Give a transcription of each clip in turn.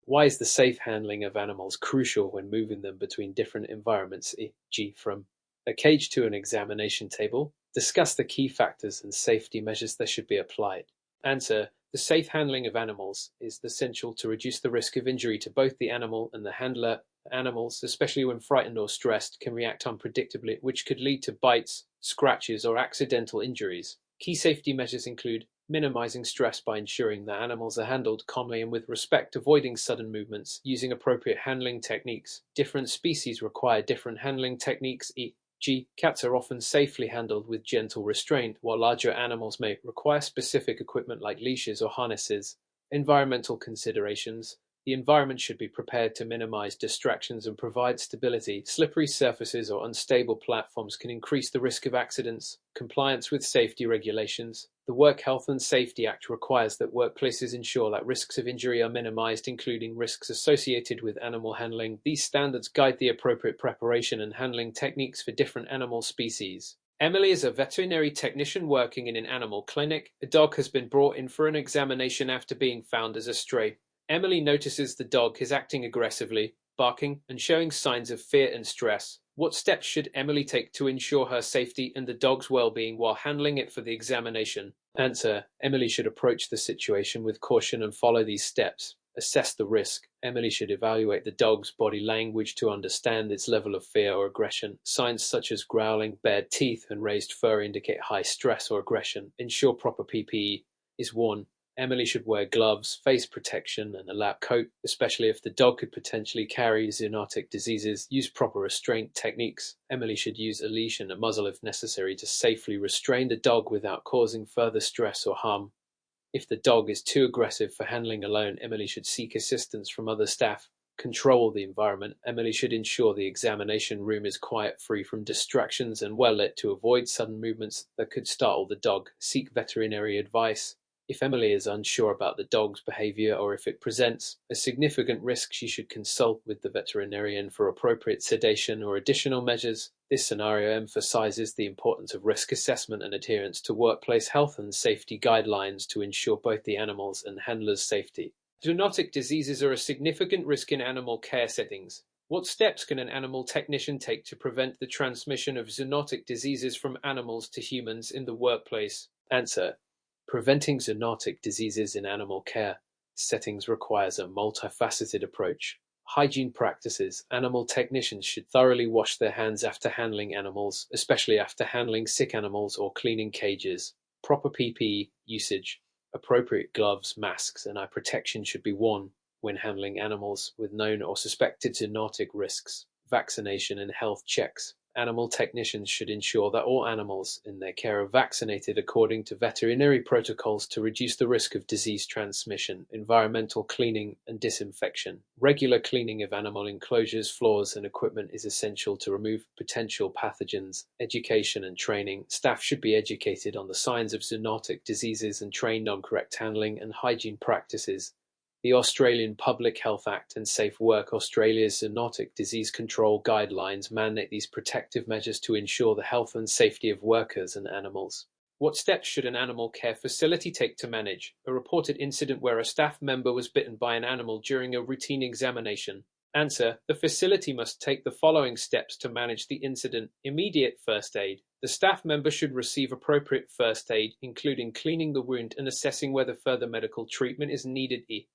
Why is the safe handling of animals crucial when moving them between different environments, e.g., from a cage to an examination table? Discuss the key factors and safety measures that should be applied. Answer: the safe handling of animals is essential to reduce the risk of injury to both the animal and the handler. Animals, especially when frightened or stressed, can react unpredictably, which could lead to bites, scratches, or accidental injuries. Key safety measures include minimizing stress by ensuring that animals are handled calmly and with respect, avoiding sudden movements, using appropriate handling techniques. Different species require different handling techniques, e.g., cats are often safely handled with gentle restraint, while larger animals may require specific equipment like leashes or harnesses. Environmental considerations. The environment should be prepared to minimize distractions and provide stability. Slippery surfaces or unstable platforms can increase the risk of accidents. Compliance with safety regulations. The Work Health and Safety Act requires that workplaces ensure that risks of injury are minimized, including risks associated with animal handling. These standards guide the appropriate preparation and handling techniques for different animal species. Emily is a veterinary technician working in an animal clinic. A dog has been brought in for an examination after being found as a stray. Emily notices the dog is acting aggressively, barking, and showing signs of fear and stress. What steps should Emily take to ensure her safety and the dog's well-being while handling it for the examination? Answer: Emily should approach the situation with caution and follow these steps. Assess the risk. Emily should evaluate the dog's body language to understand its level of fear or aggression. Signs such as growling, bared teeth, and raised fur indicate high stress or aggression. Ensure proper PPE is worn. Emily should wear gloves, face protection, and a lab coat, especially if the dog could potentially carry zoonotic diseases. Use proper restraint techniques. Emily should use a leash and a muzzle if necessary to safely restrain the dog without causing further stress or harm. If the dog is too aggressive for handling alone, Emily should seek assistance from other staff. Control the environment. Emily should ensure the examination room is quiet, free from distractions, and well lit to avoid sudden movements that could startle the dog. Seek veterinary advice. If Emily is unsure about the dog's behavior or if it presents a significant risk, she should consult with the veterinarian for appropriate sedation or additional measures. This scenario emphasizes the importance of risk assessment and adherence to workplace health and safety guidelines to ensure both the animals' and handlers' safety. Zoonotic diseases are a significant risk in animal care settings. What steps can an animal technician take to prevent the transmission of zoonotic diseases from animals to humans in the workplace? Answer: preventing zoonotic diseases in animal care settings requires a multifaceted approach. Hygiene practices. Animal technicians should thoroughly wash their hands after handling animals, especially after handling sick animals or cleaning cages. Proper PPE usage. Appropriate gloves, masks, and eye protection should be worn when handling animals with known or suspected zoonotic risks. Vaccination and health checks. Animal technicians should ensure that all animals in their care are vaccinated according to veterinary protocols to reduce the risk of disease transmission. Environmental cleaning and disinfection. Regular cleaning of animal enclosures, floors, and equipment is essential to remove potential pathogens. Education and training. Staff should be educated on the signs of zoonotic diseases and trained on correct handling and hygiene practices. The Australian Public Health Act and Safe Work Australia's zoonotic disease control guidelines mandate these protective measures to ensure the health and safety of workers and animals. What steps should an animal care facility take to manage a reported incident where a staff member was bitten by an animal during a routine examination? Answer: the facility must take the following steps to manage the incident. Immediate first aid. The staff member should receive appropriate first aid, including cleaning the wound and assessing whether further medical treatment is needed, e.g.,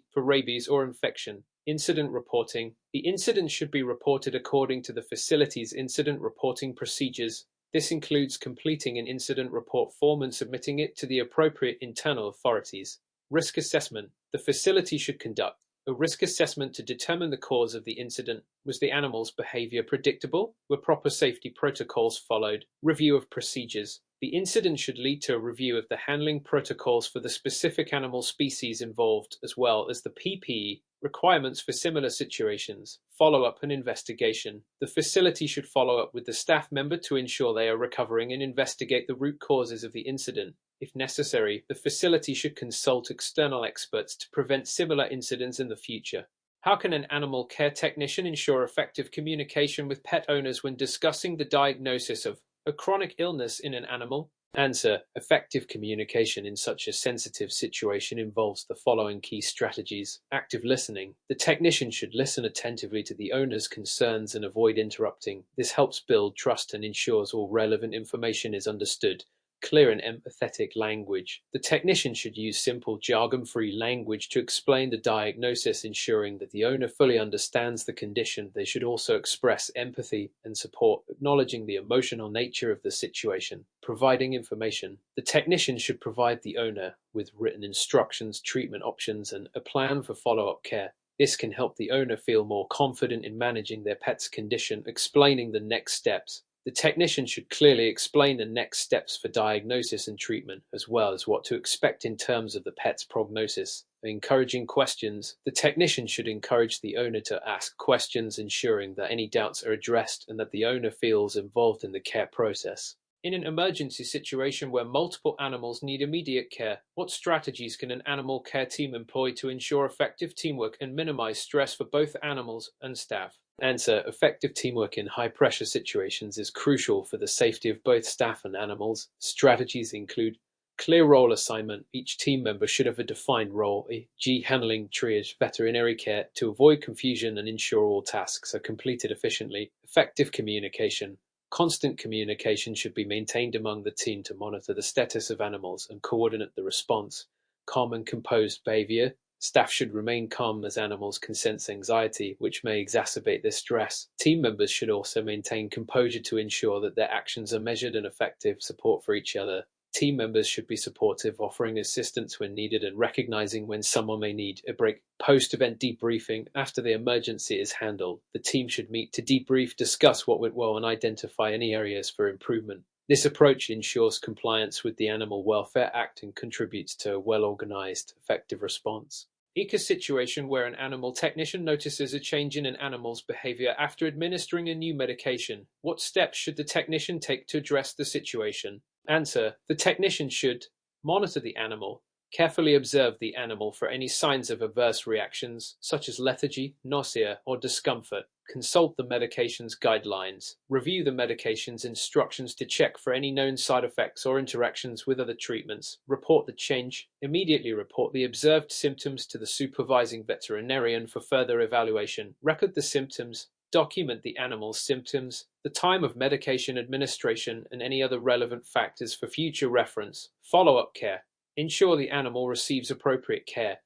for rabies or infection. Incident reporting. The incident should be reported according to the facility's incident reporting procedures. This includes completing an incident report form and submitting it to the appropriate internal authorities. Risk assessment. The facility should conduct a risk assessment to determine the cause of the incident. Was the animal's behavior predictable? Were proper safety protocols followed? Review of procedures. The incident should lead to a review of the handling protocols for the specific animal species involved, as well as the PPE requirements for similar situations. Follow-up and investigation. The facility should follow up with the staff member to ensure they are recovering and investigate the root causes of the incident. If necessary, the facility should consult external experts to prevent similar incidents in the future. How can an animal care technician ensure effective communication with pet owners when discussing the diagnosis of a chronic illness in an animal? Answer: effective communication in such a sensitive situation involves the following key strategies. Active listening. The technician should listen attentively to the owner's concerns and avoid interrupting. This helps build trust and ensures all relevant information is understood. Clear and empathetic language. The technician should use simple, jargon-free language to explain the diagnosis, ensuring that the owner fully understands the condition. They should also express empathy and support, acknowledging the emotional nature of the situation. Providing information. The technician should provide the owner with written instructions, treatment options, and a plan for follow-up care. This can help the owner feel more confident in managing their pet's condition. Explaining the next steps. The technician should clearly explain the next steps for diagnosis and treatment, as well as what to expect in terms of the pet's prognosis. Encouraging questions. The technician should encourage the owner to ask questions, ensuring that any doubts are addressed and that the owner feels involved in the care process. In an emergency situation where multiple animals need immediate care, what strategies can an animal care team employ to ensure effective teamwork and minimize stress for both animals and staff? Answer: effective teamwork in high-pressure situations is crucial for the safety of both staff and animals. Strategies include clear role assignment. Each team member should have a defined role, e.g. handling triage, veterinary care, to avoid confusion and ensure all tasks are completed efficiently. Effective communication. Constant communication should be maintained among the team to monitor the status of animals and coordinate the response. Calm and composed behavior. Staff should remain calm as animals can sense anxiety, which may exacerbate their stress. Team members should also maintain composure to ensure that their actions are measured and effective. Support for each other. Team members should be supportive, offering assistance when needed and recognizing when someone may need a break. Post-event debriefing. After the emergency is handled, the team should meet to debrief, discuss what went well, and identify any areas for improvement. This approach ensures compliance with the Animal Welfare Act and contributes to a well-organized, effective response. A situation where an animal technician notices a change in an animal's behavior after administering a new medication. What steps should the technician take to address the situation? Answer: the technician should monitor the animal, carefully observe the animal for any signs of adverse reactions, such as lethargy, nausea, or discomfort. Consult the medication's guidelines. Review the medication's instructions to check for any known side effects or interactions with other treatments. Report the change. Immediately report the observed symptoms to the supervising veterinarian for further evaluation. Record the symptoms. Document the animal's symptoms, the time of medication administration, and any other relevant factors for future reference. Follow-up care. Ensure the animal receives appropriate care,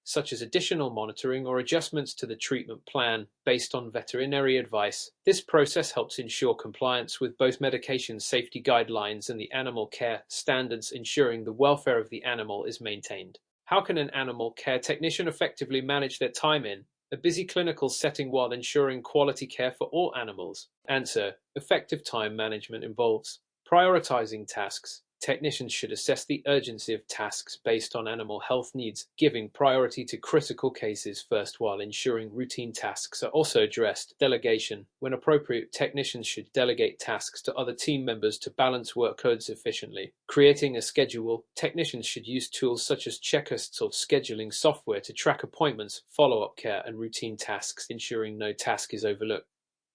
such as additional monitoring or adjustments to the treatment plan based on veterinary advice. This process helps ensure compliance with both medication safety guidelines and the animal care standards, ensuring the welfare of the animal is maintained. How can an animal care technician effectively manage their time in a busy clinical setting while ensuring quality care for all animals? Answer: effective time management involves prioritizing tasks. Technicians should assess the urgency of tasks based on animal health needs, giving priority to critical cases first while ensuring routine tasks are also addressed. Delegation. When appropriate, technicians should delegate tasks to other team members to balance workloads efficiently. Creating a schedule. Technicians should use tools such as checklists or scheduling software to track appointments, follow-up care, and routine tasks, ensuring no task is overlooked.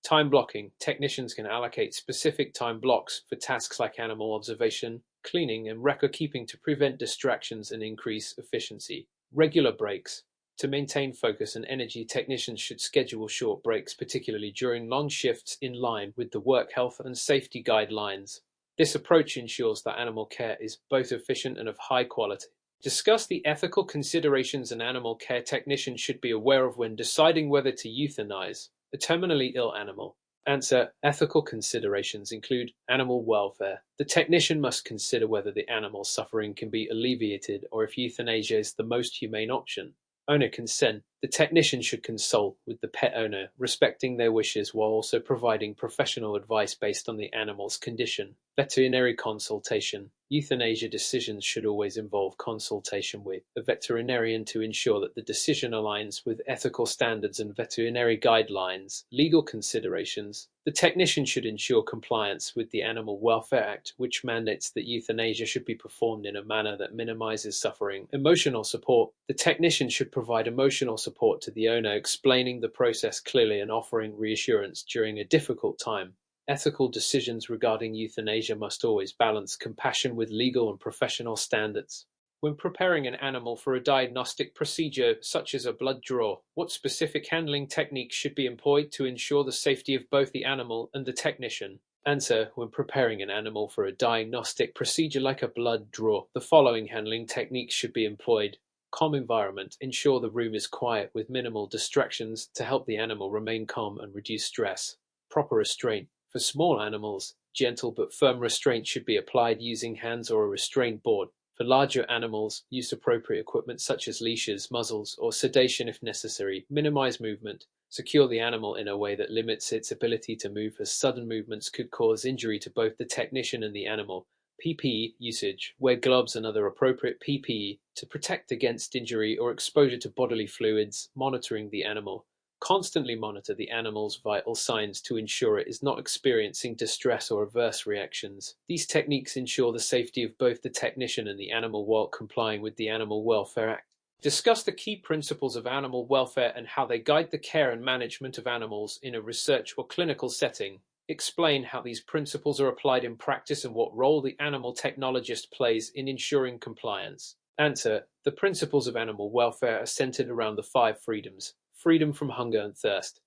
Time blocking. Technicians can allocate specific time blocks for tasks like animal observation, cleaning, and record keeping to prevent distractions and increase efficiency. Regular breaks. To maintain focus and energy, technicians should schedule short breaks, particularly during long shifts, in line with the work health and safety guidelines. This approach ensures that animal care is both efficient and of high quality. Discuss the ethical considerations an animal care technician should be aware of when deciding whether to euthanize a terminally ill animal. Answer: ethical considerations include animal welfare. The technician must consider whether the animal's suffering can be alleviated or if euthanasia is the most humane option. Owner consent. The technician should consult with the pet owner, respecting their wishes while also providing professional advice based on the animal's condition. Veterinary consultation. Euthanasia decisions should always involve consultation with a veterinarian to ensure that the decision aligns with ethical standards and veterinary guidelines. Legal considerations. The technician should ensure compliance with the Animal Welfare Act, which mandates that euthanasia should be performed in a manner that minimizes suffering. Emotional support. The technician should provide emotional support to the owner, explaining the process clearly and offering reassurance during a difficult time. Ethical decisions regarding euthanasia must always balance compassion with legal and professional standards. When preparing an animal for a diagnostic procedure such as a blood draw, what specific handling techniques should be employed to ensure the safety of both the animal and the technician? Answer: when preparing an animal for a diagnostic procedure like a blood draw, the following handling techniques should be employed. Calm environment. Ensure the room is quiet with minimal distractions to help the animal remain calm and reduce stress. Proper restraint. For small animals, gentle but firm restraint should be applied using hands or a restraint board. For larger animals, use appropriate equipment such as leashes, muzzles, or sedation if necessary. Minimize movement. Secure the animal in a way that limits its ability to move, as sudden movements could cause injury to both the technician and the animal. PPE usage. Wear gloves and other appropriate PPE to protect against injury or exposure to bodily fluids. Monitoring the animal. Constantly monitor the animal's vital signs to ensure it is not experiencing distress or adverse reactions. These techniques ensure the safety of both the technician and the animal while complying with the Animal Welfare Act. Discuss the key principles of animal welfare and how they guide the care and management of animals in a research or clinical setting. Explain how these principles are applied in practice and what role the animal technologist plays in ensuring compliance. Answer: the principles of animal welfare are centered around the 5 freedoms. Freedom from hunger and thirst.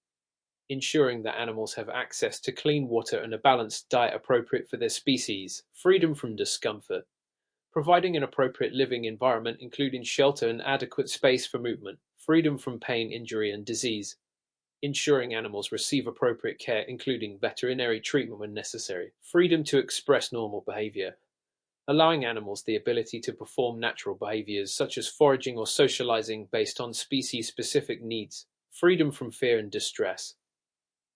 Ensuring that animals have access to clean water and a balanced diet appropriate for their species. Freedom from discomfort. Providing an appropriate living environment, including shelter and adequate space for movement. Freedom from pain, injury, and disease. Ensuring animals receive appropriate care, including veterinary treatment when necessary. Freedom to express normal behavior. Allowing animals the ability to perform natural behaviors such as foraging or socializing based on species-specific needs. Freedom from fear and distress.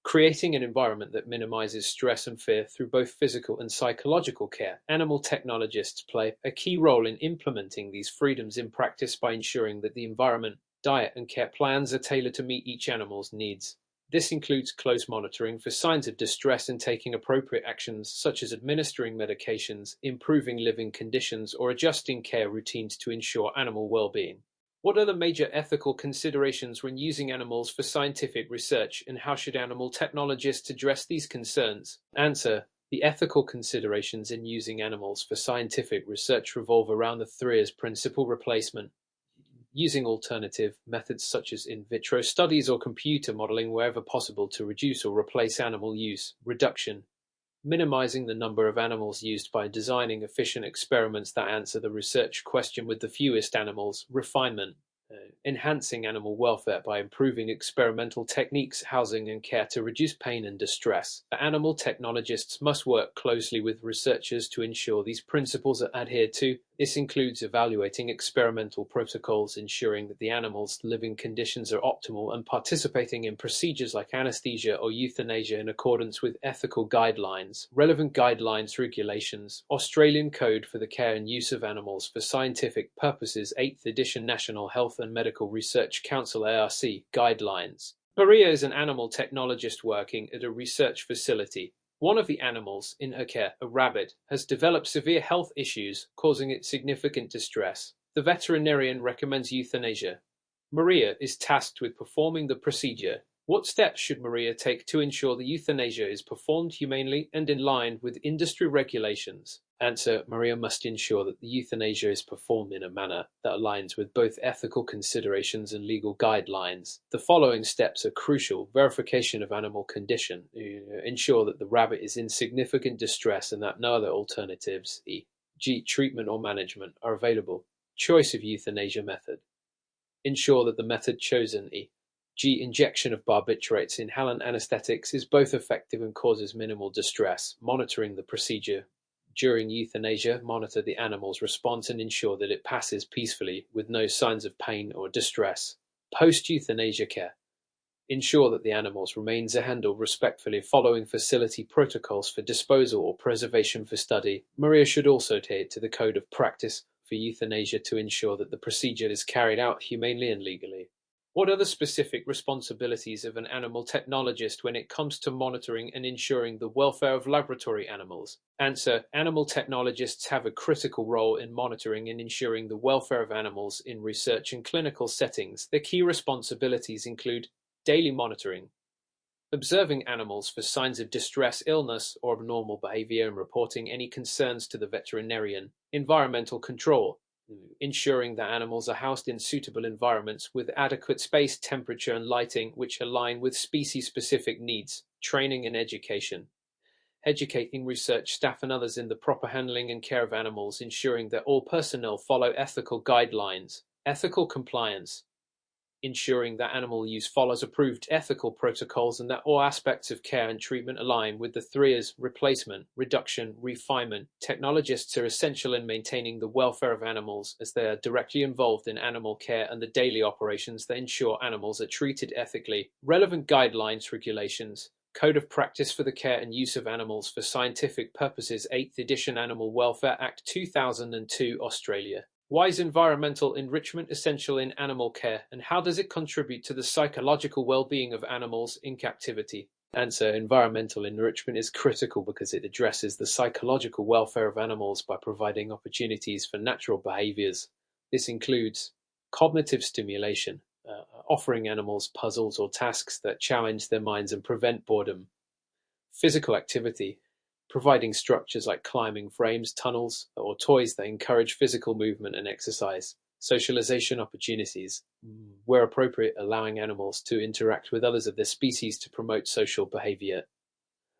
Creating an environment that minimizes stress and fear through both physical and psychological care. Animal technologists play a key role in implementing these freedoms in practice by ensuring that the environment, diet, and care plans are tailored to meet each animal's needs. This includes close monitoring for signs of distress and taking appropriate actions such as administering medications, improving living conditions, or adjusting care routines to ensure animal well-being. What are the major ethical considerations when using animals for scientific research, and how should animal technologists address these concerns? Answer: the ethical considerations in using animals for scientific research revolve around the 3 principle: replacement. Using alternative methods such as in vitro studies or computer modeling wherever possible to reduce or replace animal use. Reduction. Minimizing the number of animals used by designing efficient experiments that answer the research question with the fewest animals. Refinement. Enhancing animal welfare by improving experimental techniques, housing, and care to reduce pain and distress. The animal technologists must work closely with researchers to ensure these principles are adhered to. This includes evaluating experimental protocols, ensuring that the animals' living conditions are optimal, and participating in procedures like anesthesia or euthanasia in accordance with ethical guidelines. Relevant guidelines, regulations. Australian Code for the Care and Use of Animals for Scientific Purposes, 8th edition, National Health and Medical Research Council ARC guidelines. Maria is an animal technologist working at a research facility. One of the animals in her care, a rabbit, has developed severe health issues, causing it significant distress. The veterinarian recommends euthanasia. Maria is tasked with performing the procedure. What steps should Maria take to ensure the euthanasia is performed humanely and in line with industry regulations? Answer: Maria must ensure that the euthanasia is performed in a manner that aligns with both ethical considerations and legal guidelines. The following steps are crucial: verification of animal condition. Ensure that the rabbit is in significant distress and that no other alternatives, e.g. treatment or management, are available. Choice of euthanasia method. Ensure that the method chosen, e.g. injection of barbiturates, inhalant anesthetics, is both effective and causes minimal distress. Monitoring the procedure. During euthanasia, monitor the animal's response and ensure that it passes peacefully with no signs of pain or distress. Post-euthanasia care. Ensure that the animals remains handled respectfully following facility protocols for disposal or preservation for study. Maria should also adhere to the code of practice for euthanasia to ensure that the procedure is carried out humanely and legally. What are the specific responsibilities of an animal technologist when it comes to monitoring and ensuring the welfare of laboratory animals? Answer: animal technologists have a critical role in monitoring and ensuring the welfare of animals in research and clinical settings. Their key responsibilities include daily monitoring, Observing animals for signs of distress, illness, or abnormal behavior and reporting any concerns to the veterinarian. Environmental control. Ensuring that animals are housed in suitable environments with adequate space, temperature, and lighting which align with species-specific needs. Training and education. Educating research staff and others in the proper handling and care of animals, ensuring that all personnel follow ethical guidelines. Ethical compliance. Ensuring that animal use follows approved ethical protocols and that all aspects of care and treatment align with the 3Rs: replacement, reduction, refinement. Technologists are essential in maintaining the welfare of animals as they are directly involved in animal care and the daily operations that ensure animals are treated ethically. Relevant guidelines, regulations. Code of Practice for the Care and Use of Animals for Scientific Purposes, 8th edition, Animal Welfare Act 2002, Australia. Why is environmental enrichment essential in animal care, and how does it contribute to the psychological well-being of animals in captivity? Answer: environmental enrichment is critical because it addresses the psychological welfare of animals by providing opportunities for natural behaviors. This includes cognitive stimulation, offering animals puzzles or tasks that challenge their minds and prevent boredom. Physical activity, providing structures like climbing frames, tunnels, or toys that encourage physical movement and exercise. Socialization opportunities, where appropriate, allowing animals to interact with others of their species to promote social behavior.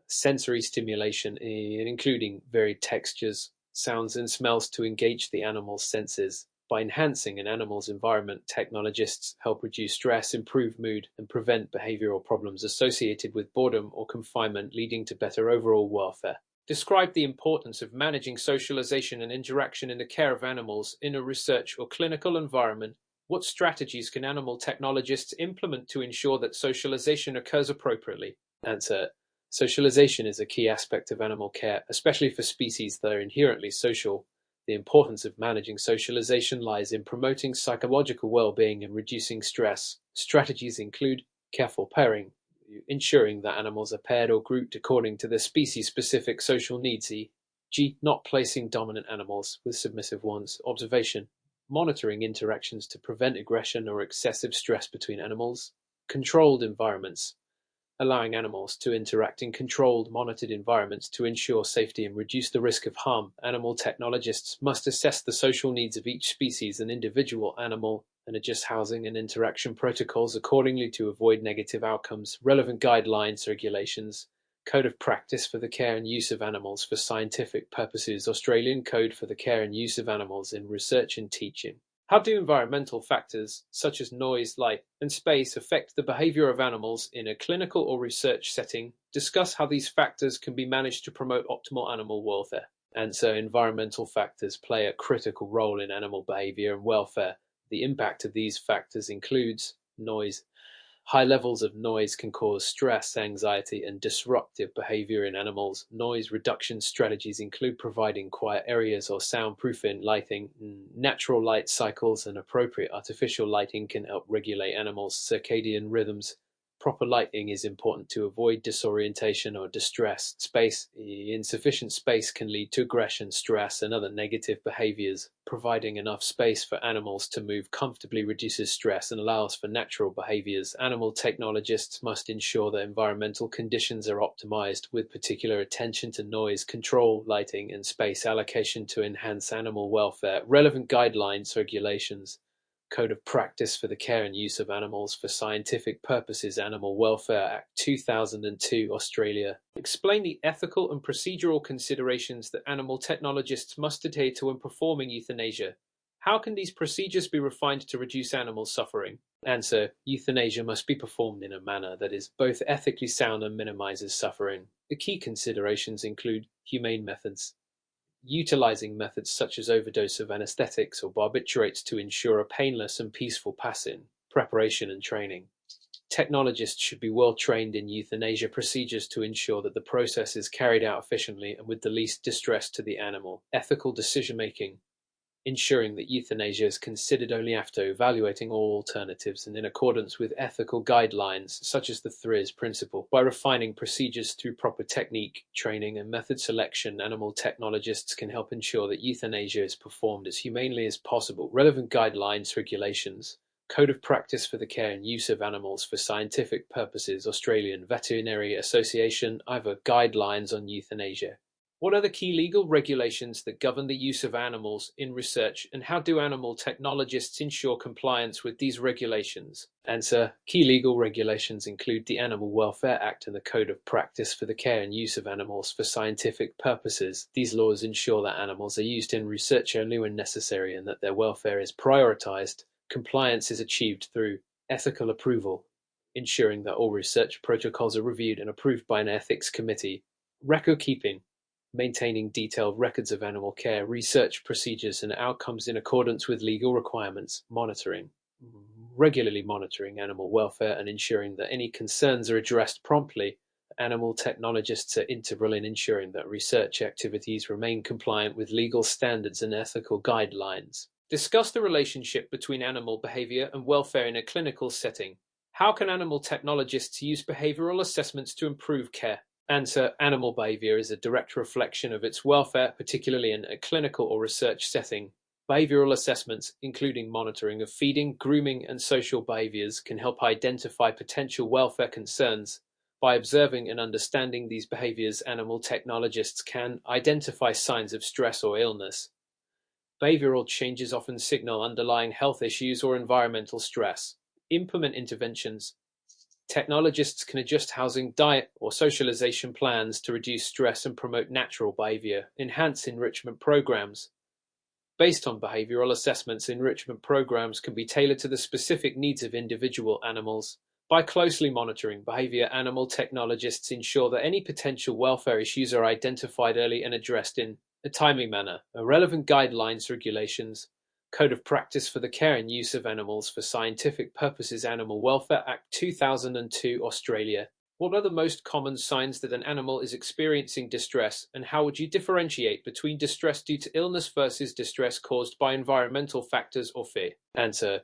Sensory stimulation, including varied textures, sounds, and smells to engage the animal's senses. By enhancing an animal's environment, technologists help reduce stress, improve mood, and prevent behavioral problems associated with boredom or confinement, leading to better overall welfare. Describe the importance of managing socialization and interaction in the care of animals in a research or clinical environment. What strategies can animal technologists implement to ensure that socialization occurs appropriately? Answer: socialization is a key aspect of animal care, especially for species that are inherently social. The importance of managing socialization lies in promoting psychological well-being and reducing stress. Strategies include careful pairing, ensuring that animals are paired or grouped according to their species-specific social needs, e.g., not placing dominant animals with submissive ones. Observation, monitoring interactions to prevent aggression or excessive stress between animals. Controlled environments, allowing animals to interact in controlled, monitored environments to ensure safety and reduce the risk of harm. Animal technologists must assess the social needs of each species and individual animal and adjust housing and interaction protocols accordingly to avoid negative outcomes. Relevant guidelines, regulations. Code of Practice for the Care and Use of Animals for Scientific Purposes, Australian Code for the Care and Use of Animals in Research and Teaching. How do environmental factors such as noise, light, and space affect the behavior of animals in a clinical or research setting? Discuss how these factors can be managed to promote optimal animal welfare. Answer: environmental factors play a critical role in animal behavior and welfare. The impact of these factors includes noise. High levels of noise can cause stress, anxiety, and disruptive behavior in animals. Noise reduction strategies include providing quiet areas or soundproofing, lighting. Natural light cycles and appropriate artificial lighting can help regulate animals' circadian rhythms. Proper lighting is important to avoid disorientation or distress. Space. Insufficient space can lead to aggression, stress, and other negative behaviors. Providing enough space for animals to move comfortably reduces stress and allows for natural behaviors. Animal technologists must ensure that environmental conditions are optimized, with particular attention to noise control, lighting, and space allocation to enhance animal welfare. Relevant guidelines, regulations. Code of Practice for the Care and Use of Animals for Scientific Purposes, Animal Welfare Act 2002, Australia. Explain the ethical and procedural considerations that animal technologists must adhere to when performing euthanasia. How can these procedures be refined to reduce animal suffering? Answer: euthanasia must be performed in a manner that is both ethically sound and minimizes suffering. The key considerations include humane methods, utilizing methods such as overdose of anesthetics or barbiturates to ensure a painless and peaceful passing. Preparation and training. Technologists should be well trained in euthanasia procedures to ensure that the process is carried out efficiently and with the least distress to the animal. Ethical decision making, ensuring that euthanasia is considered only after evaluating all alternatives and in accordance with ethical guidelines such as the 3Rs principle. By refining procedures through proper technique, training, and method selection, animal technologists can help ensure that euthanasia is performed as humanely as possible. Relevant guidelines, regulations. Code of Practice for the Care and Use of Animals for Scientific Purposes, Australian Veterinary Association, either Guidelines on Euthanasia. What are the key legal regulations that govern the use of animals in research, and how do animal technologists ensure compliance with these regulations? Answer: key legal regulations include the Animal Welfare Act and the Code of Practice for the Care and Use of Animals for Scientific Purposes. These laws ensure that animals are used in research only when necessary and that their welfare is prioritized. Compliance is achieved through ethical approval, ensuring that all research protocols are reviewed and approved by an ethics committee. Record keeping, maintaining detailed records of animal care, research procedures and outcomes in accordance with legal requirements. Monitoring, regularly monitoring animal welfare and ensuring that any concerns are addressed promptly. Animal technologists are integral in ensuring that research activities remain compliant with legal standards and ethical guidelines. Discuss the relationship between animal behavior and welfare in a clinical setting. How can animal technologists use behavioral assessments to improve care? Answer: animal behavior is a direct reflection of its welfare, particularly in a clinical or research setting. Behavioral assessments, including monitoring of feeding, grooming, and social behaviors, can help identify potential welfare concerns. By observing and understanding these behaviors, animal technologists can identify signs of stress or illness. Behavioral changes often signal underlying health issues or environmental stress. Implement interventions. Technologists can adjust housing, diet, or socialization plans to reduce stress and promote natural behavior. Enhance enrichment programs. Based on behavioral assessments, enrichment programs can be tailored to the specific needs of individual animals. By closely monitoring behavior, animal technologists ensure that any potential welfare issues are identified early and addressed in a timely manner. Relevant guidelines, regulations, Code of Practice for the Care and Use of Animals for Scientific Purposes, Animal Welfare Act 2002, Australia. What are the most common signs that an animal is experiencing distress, and how would you differentiate between distress due to illness versus distress caused by environmental factors or fear? Answer: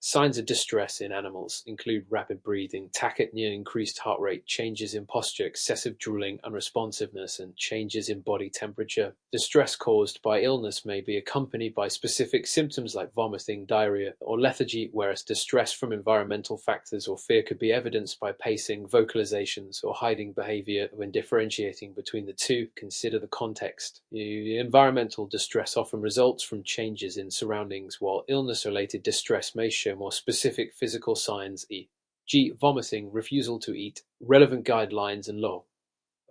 signs of distress in animals include rapid breathing, tachypnea, increased heart rate, changes in posture, excessive drooling, unresponsiveness, and changes in body temperature. Distress caused by illness may be accompanied by specific symptoms like vomiting, diarrhea, or lethargy, whereas distress from environmental factors or fear could be evidenced by pacing, vocalizations, or hiding behavior. When differentiating between the two, consider the context. Environmental distress often results from changes in surroundings, while illness-related distress may show more specific physical signs, e.g. vomiting, refusal to eat. Relevant guidelines and law.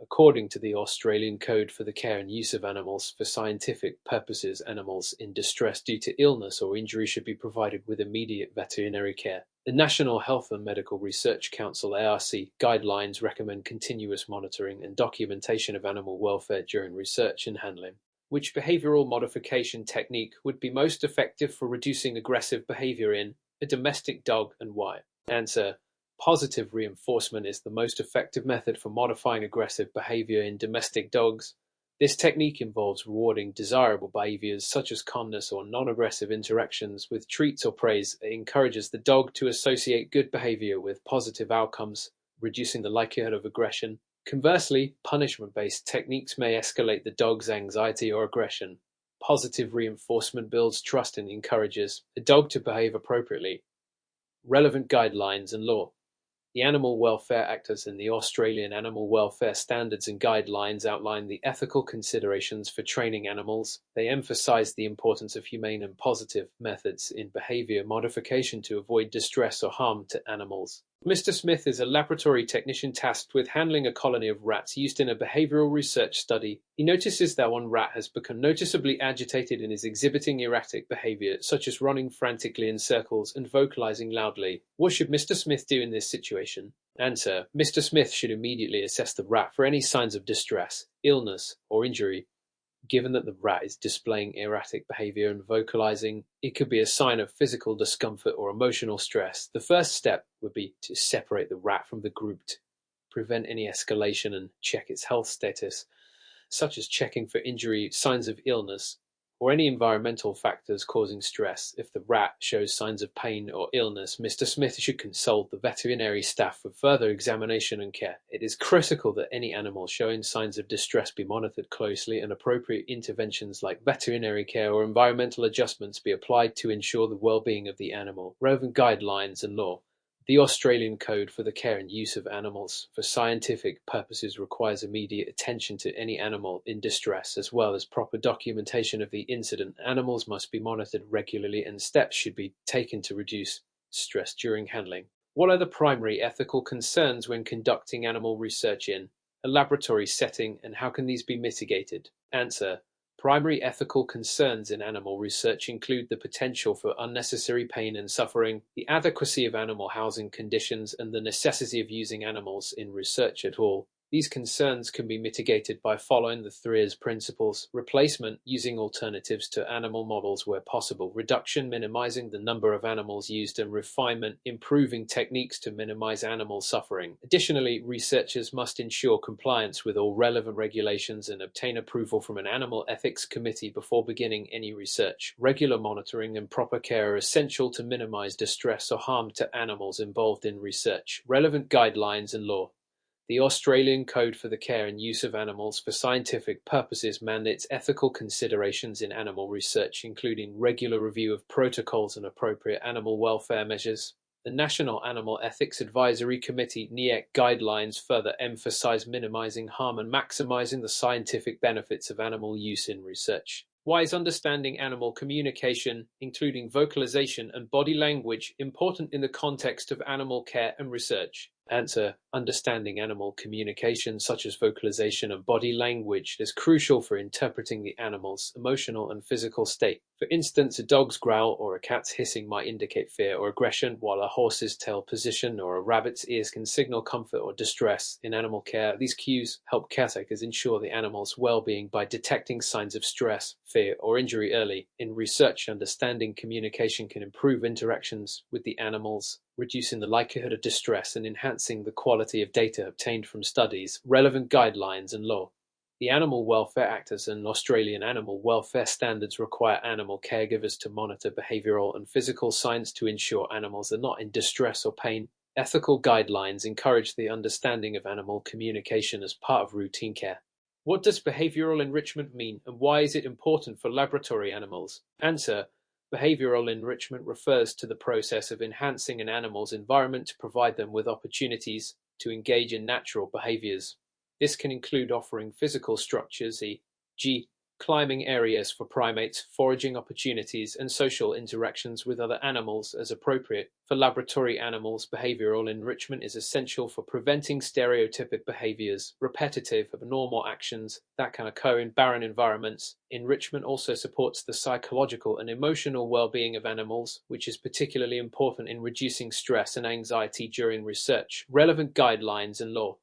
According to the Australian Code for the Care and Use of Animals for Scientific Purposes, animals in distress due to illness or injury should be provided with immediate veterinary care. The National Health and Medical Research Council (ARC) guidelines recommend continuous monitoring and documentation of animal welfare during research and handling. Which behavioral modification technique would be most effective for reducing aggressive behavior in a domestic dog, and why? Answer: positive reinforcement is the most effective method for modifying aggressive behavior in domestic dogs. This technique involves rewarding desirable behaviors such as calmness or non-aggressive interactions with treats or praise. It encourages the dog to associate good behavior with positive outcomes, reducing the likelihood of aggression. Conversely, punishment-based techniques may escalate the dog's anxiety or aggression. Positive reinforcement builds trust and encourages the dog to behave appropriately. Relevant guidelines and law. The Animal Welfare Act and the Australian Animal Welfare Standards and Guidelines outline the ethical considerations for training animals. They emphasize the importance of humane and positive methods in behavior modification to avoid distress or harm to animals. Mr. Smith is a laboratory technician tasked with handling a colony of rats used in a behavioral research study. He notices that one rat has become noticeably agitated and is exhibiting erratic behavior, such as running frantically in circles and vocalizing loudly. What should Mr. Smith do in this situation? Answer: Mr. Smith should immediately assess the rat for any signs of distress, illness, or injury. Given that the rat is displaying erratic behavior and vocalizing, it could be a sign of physical discomfort or emotional stress. The first step would be to separate the rat from the group to prevent any escalation and check its health status, such as checking for injury, signs of illness, or any environmental factors causing stress. If the rat shows signs of pain or illness, Mr. Smith should consult the veterinary staff for further examination and care. It is critical that any animal showing signs of distress be monitored closely and appropriate interventions like veterinary care or environmental adjustments be applied to ensure the well-being of the animal. Relevant guidelines and law. The Australian Code for the Care and Use of Animals for Scientific Purposes requires immediate attention to any animal in distress, as well as proper documentation of the incident. Animals must be monitored regularly and steps should be taken to reduce stress during handling. What are the primary ethical concerns when conducting animal research in a laboratory setting, and how can these be mitigated? Answer. Primary ethical concerns in animal research include the potential for unnecessary pain and suffering, the adequacy of animal housing conditions, and the necessity of using animals in research at all. These concerns can be mitigated by following the 3Rs principles: replacement, using alternatives to animal models where possible; reduction, minimizing the number of animals used; and refinement, improving techniques to minimize animal suffering. Additionally, researchers must ensure compliance with all relevant regulations and obtain approval from an animal ethics committee before beginning any research. Regular monitoring and proper care are essential to minimize distress or harm to animals involved in research. Relevant guidelines and law. The Australian Code for the Care and Use of Animals for Scientific Purposes mandates ethical considerations in animal research, including regular review of protocols and appropriate animal welfare measures. The National Animal Ethics Advisory Committee (NEAC) guidelines further emphasize minimizing harm and maximizing the scientific benefits of animal use in research. Why is understanding animal communication, including vocalization and body language, important in the context of animal care and research? Answer. Understanding animal communication, such as vocalization and body language, is crucial for interpreting the animal's emotional and physical state. For instance, a dog's growl or a cat's hissing might indicate fear or aggression, while a horse's tail position or a rabbit's ears can signal comfort or distress. In animal care, these cues help caretakers ensure the animal's well-being by detecting signs of stress, fear, or injury early. In research, understanding communication can improve interactions with the animals, reducing the likelihood of distress and enhancing the quality of data obtained from studies. Relevant guidelines and law. The Animal Welfare Act and Australian animal welfare standards require animal caregivers to monitor behavioural and physical signs to ensure animals are not in distress or pain. Ethical guidelines encourage the understanding of animal communication as part of routine care. What does behavioural enrichment mean, and why is it important for laboratory animals? Answer. Behavioral enrichment refers to the process of enhancing an animal's environment to provide them with opportunities to engage in natural behaviors. This can include offering physical structures, e.g., climbing areas for primates, foraging opportunities, and social interactions with other animals as appropriate. For laboratory animals, behavioral enrichment is essential for preventing stereotypic behaviors, repetitive, abnormal actions that can occur in barren environments. Enrichment also supports the psychological and emotional well-being of animals, which is particularly important in reducing stress and anxiety during research. Relevant guidelines and law.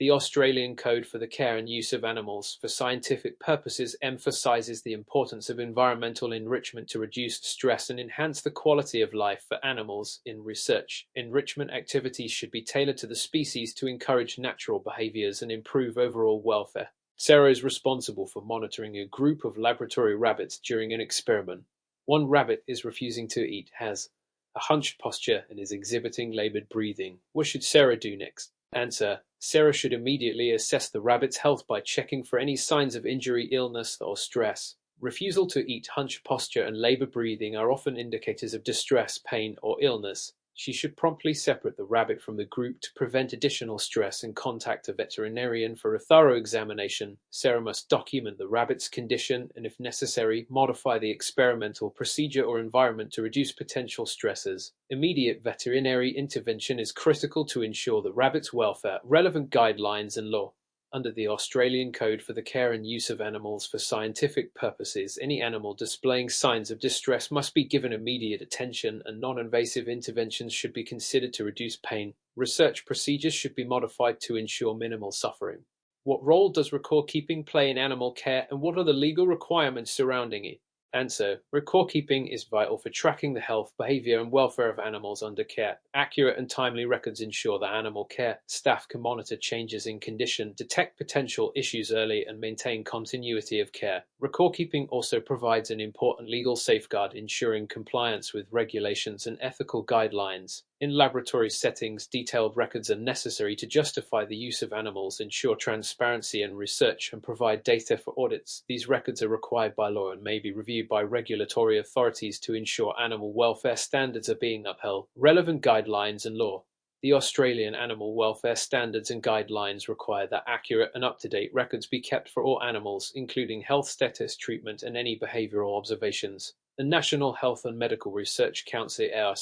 The Australian Code for the Care and Use of Animals for Scientific Purposes emphasises the importance of environmental enrichment to reduce stress and enhance the quality of life for animals in research. Enrichment activities should be tailored to the species to encourage natural behaviours and improve overall welfare. Sarah is responsible for monitoring a group of laboratory rabbits during an experiment. One rabbit is refusing to eat, has a hunched posture, and is exhibiting laboured breathing. What should Sarah do next? Answer. Sarah should immediately assess the rabbit's health by checking for any signs of injury, illness, or stress. Refusal to eat, hunched posture, and laboured breathing are often indicators of distress, pain, or illness. She should promptly separate the rabbit from the group to prevent additional stress and contact a veterinarian for a thorough examination. Sarah must document the rabbit's condition and, if necessary, modify the experimental procedure or environment to reduce potential stresses. Immediate veterinary intervention is critical to ensure the rabbit's welfare. Relevant guidelines and law. Under the Australian Code for the Care and Use of Animals for Scientific Purposes, any animal displaying signs of distress must be given immediate attention, and non-invasive interventions should be considered to reduce pain. Research procedures should be modified to ensure minimal suffering. What role does record-keeping play in animal care, and what are the legal requirements surrounding it? Answer: record keeping is vital for tracking the health, behavior, and welfare of animals under care. Accurate and timely records ensure that animal care staff can monitor changes in condition, detect potential issues early, and maintain continuity of care. Record keeping also provides an important legal safeguard, ensuring compliance with regulations and ethical guidelines. In laboratory settings, detailed records are necessary to justify the use of animals, ensure transparency in research, and provide data for audits. These records are required by law and may be reviewed by regulatory authorities to ensure animal welfare standards are being upheld. Relevant guidelines and law. The Australian Animal Welfare Standards and Guidelines require that accurate and up-to-date records be kept for all animals, including health status, treatment, and any behavioral observations. The National Health and Medical Research Council (ARC)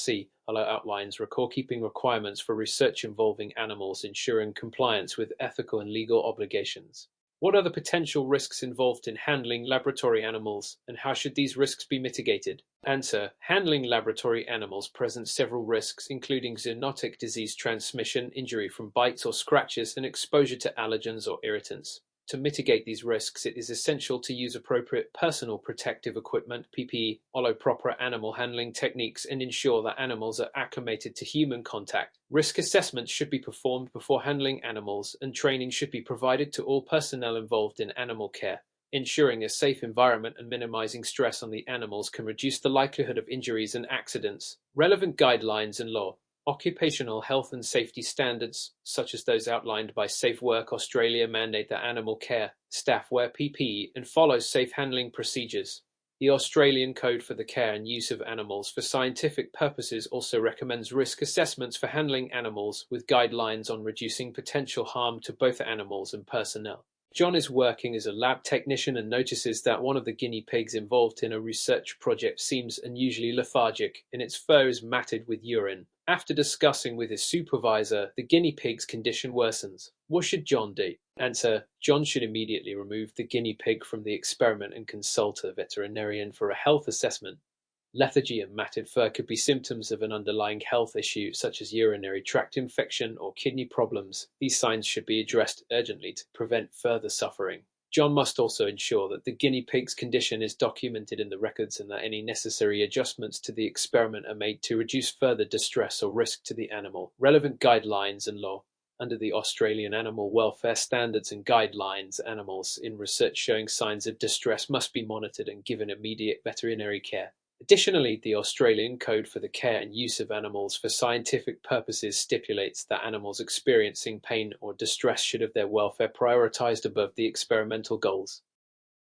outlines record-keeping requirements for research involving animals, ensuring compliance with ethical and legal obligations. What are the potential risks involved in handling laboratory animals, and how should these risks be mitigated? Answer: handling laboratory animals presents several risks, including zoonotic disease transmission, injury from bites or scratches, and exposure to allergens or irritants. To mitigate these risks, it is essential to use appropriate personal protective equipment (PPE), follow proper animal handling techniques, and ensure that animals are acclimated to human contact. Risk assessments should be performed before handling animals, and training should be provided to all personnel involved in animal care. Ensuring a safe environment and minimizing stress on the animals can reduce the likelihood of injuries and accidents. Relevant guidelines and law. Occupational health and safety standards, such as those outlined by Safe Work Australia, mandate that animal care staff wear PPE and follow safe handling procedures. The Australian Code for the Care and Use of Animals for Scientific Purposes also recommends risk assessments for handling animals, with guidelines on reducing potential harm to both animals and personnel. John is working as a lab technician and notices that one of the guinea pigs involved in a research project seems unusually lethargic, and its fur is matted with urine. After discussing with his supervisor, the guinea pig's condition worsens. What should John do? Answer: John should immediately remove the guinea pig from the experiment and consult a veterinarian for a health assessment. Lethargy and matted fur could be symptoms of an underlying health issue, such as urinary tract infection or kidney problems. These signs should be addressed urgently to prevent further suffering. John must also ensure that the guinea pig's condition is documented in the records and that any necessary adjustments to the experiment are made to reduce further distress or risk to the animal. Relevant guidelines and law. Under the Australian Animal Welfare Standards and Guidelines, animals in research showing signs of distress must be monitored and given immediate veterinary care. Additionally, the Australian Code for the Care and Use of Animals for Scientific Purposes stipulates that animals experiencing pain or distress should have their welfare prioritised above the experimental goals.